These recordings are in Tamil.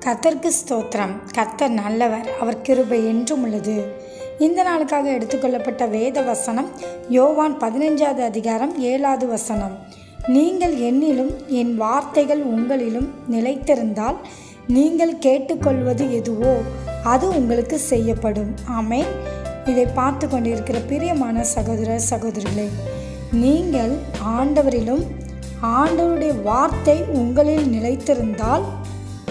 கர்த்தருக்கு ஸ்தோத்திரம். கர்த்தர் நல்லவர், அவர் கிருபை என்றும் உள்ளது. இந்த நாளுக்காக எடுத்துக்கொள்ளப்பட்ட வேத வசனம் யோவான் 15வது அதிகாரம் 7வது வசனம். நீங்கள் என்னிலும் என் வார்த்தைகள் உங்களிலும் நிலைத்திருந்தால் நீங்கள் கேட்டுக்கொள்வது எதுவோ அது உங்களுக்கு செய்யப்படும். ஆமென். இதை பார்த்து கொண்டிருக்கிற பிரியமான சகோதர சகோதரிகளே, நீங்கள் ஆண்டவரிலும் ஆண்டவருடைய வார்த்தை உங்களில் நிலைத்திருந்தால்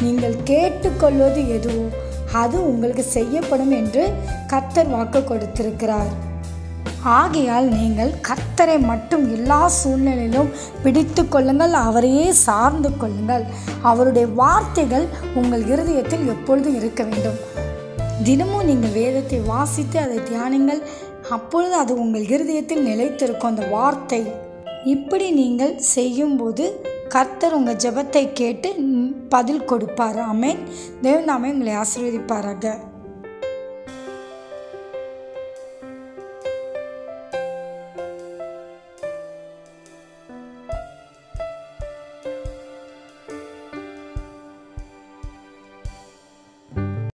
நீங்கள் கேட்டுக்கொள்வது எதுவோ அது உங்களுக்கு செய்யப்படும் என்று கர்த்தர் வாக்கு கொடுத்திருக்கிறார். ஆகையால் நீங்கள் கர்த்தரை மட்டும் எல்லா சூழ்நிலையிலும் பிடித்து கொள்ளுங்கள், அவரையே சார்ந்து கொள்ளுங்கள். அவருடைய வார்த்தைகள் உங்கள் இருதயத்தில் எப்பொழுதும் இருக்க வேண்டும். தினமும் நீங்கள் வேதத்தை வாசித்து அதை தியானிங்கள், அப்பொழுது அது உங்கள் இருதயத்தில் நிலைத்திருக்கும் அந்த வார்த்தை. இப்படி நீங்கள் செய்யும்போது கர்த்தர் உங்கள் ஜெபத்தை கேட்டு பதில் கொடுப்பார். ஆமென். தேவன் நாமே உங்களை ஆசீர்வதிப்பாராக.